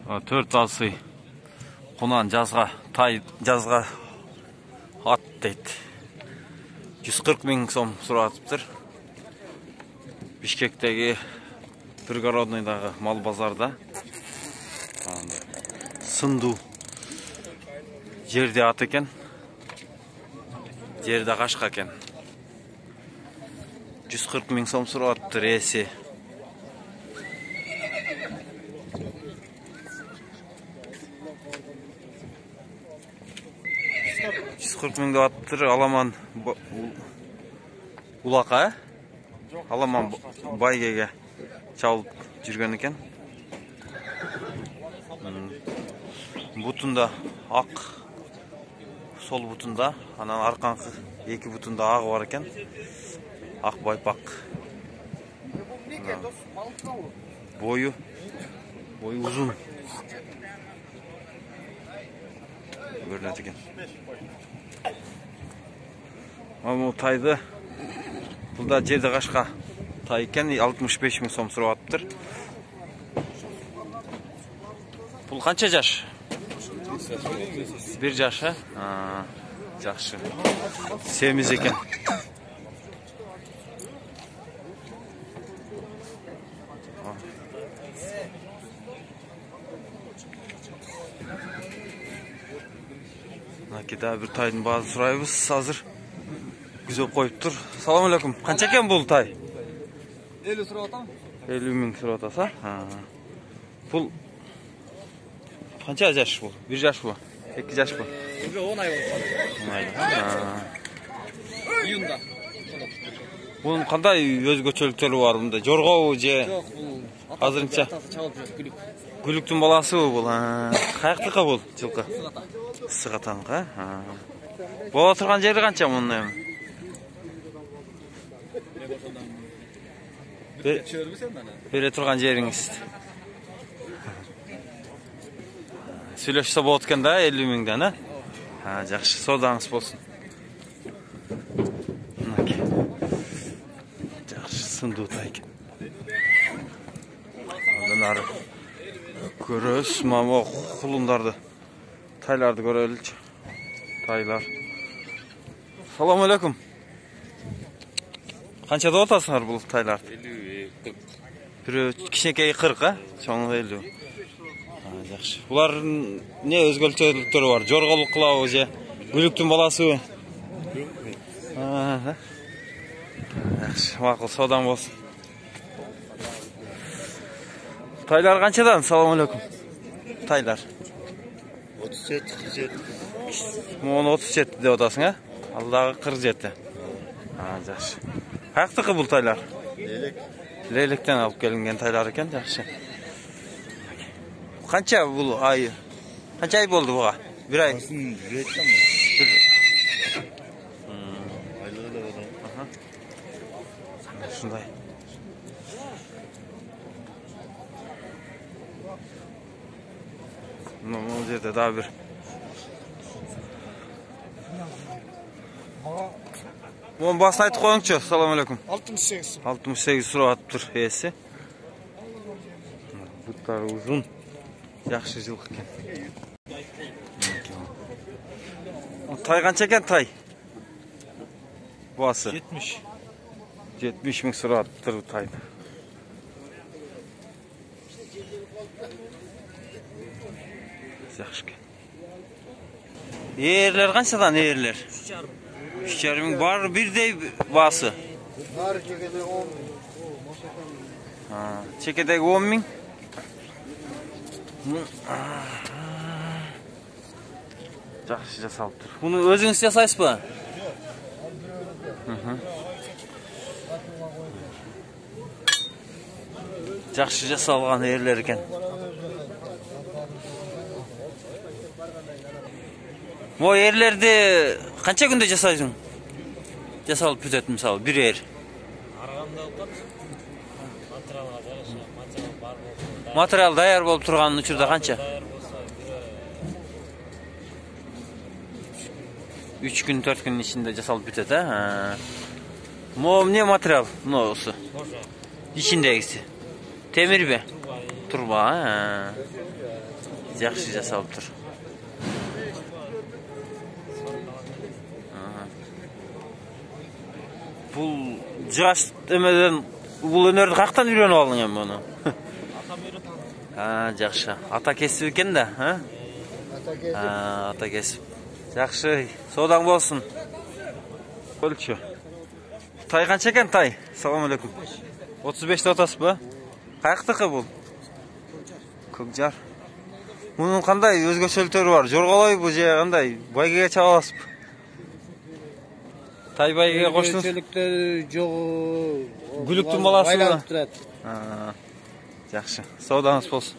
4 алсый. Кунан жазга, тай жазга ат дейт. 140 000 сом суратыптыр. Бишкектеги пригородныйдагы мал базарда. Сынду жерде ат экен. Жерде кашка экен. 140 000 сом суратыптыр эси. 140 000 деп атыптыр. Аламан улака, аламан байгеге чалып жүргөн экен. Бутунда ак, сол бутунда, анан арканкы эки бутунда агы бар экен. Ак байпак. Бою узун. Көрүнөт экен. Ama taydı burada жерде кашка тай экен, 65 000 сом сурап атыптыр. Бул канча жаш? 1 жаш, а? Жакшы. Семиз экен. Накида бир тайдын баасы сурайбыз азыр. Güzel koyup dur. Salam aleyküm. Kança eken bul tay? 50 surap atam. 50 000 surap atasa? Bul kança yaş bu? 1 yaş bu? 2 yaş bu? 10 ay oldu. 10 ay. İyunda. Bunun kanday özgöçölüktörü var bunda? Jorgo je? Yok bu. Hazırınça. Çalıp жүрөт gülük. Gülüktün balası bu. Kayaktıka bul жылкы? Сыгатанга. Bola turgan jeri kança bunun? Bere turgan jeriңiz. Сүйлөшсө болот экен да 50 000 да. Жакшы, содаңыз болсун. Жакшы, сындуу тай экен. Андан ары көрөбүз, мама кулундарды, тайларды көрөлүчү. Taylar. Salam aleyküm. Kança da otasınlar bu taylar? 50 40. Biri kişinekeye 40 ha? Çoğunluğu 50. Жақсы. Бұлар не өзгөлчөлүктөрү бар? Жорголук кылабы же? Гүлүктүн баласыбы? Жақсы, макул, содан болсын. Taylar kançadan? Salam aleyküm. Taylar. 37 47. Onu 37 de odasın ha? Allah'a 47. Жақсы. Kayaktıkı bul taylar? Leylek. Leylekten alıp gelingen taylar eken, жақсы. Kança bul ayı? Kança ay boldu buğa? Bir ay? Aslında üretten mi? Aylığı da var. Şunday. O yerde daha bir. Bunun basını aytıp koyunçu. Salam aleyküm. 68. 68 sura atıptır heyesi. Butları uzun. Yaxşı жылқы екен. Tay kança eken tay? Bası? 70. 70 000 sura atıptır bu tayda. Yaxşı eкен. Eğerler kançadan eğerler? 3,5 000 var birdey bası. Var çekede 10 000. Çekedeki 10 000. Жақсы жасалып тұр. Бұны өзіңіз жасайсыз ба? Жақсы жасалған ерлер екен. О ерлерді қанша күнде жасайсың? Жасалып бүтетін мысалы, бір ер. Материал даяр болып тұрғанын учурда қанша? 3 gün 4 günün içinde жасалып бүтет, ha? Ne maтериал? Ne olsun? İçindegisi. Temir be? turba, ha. Yaxşı жасалып тур. Bul жыгаш эмеден бул өнөрдү кактан үйрөнүп алдың эми муну? Atam öğretti. Ha, жакшы. Ата кесип экен да, ha? Ata gezdi. Ha, ата кесип. Жакшы, соодаң болсун. Өлчү. Тай канча экен тай? Салам алейкум. 35 атасызбы? Каяктыкы бул? Көкжар. Мунун кандай өзгөчөлүктөрү бар? Жорголойбу же кандай? Байгеге чаба аласызбы? Тай байгеге коштуңуз? Özgöçülüktür, joğu. Gülüktün balası mı? Baylanıp durat. Ha, жакшы. Соодаңыз болсун.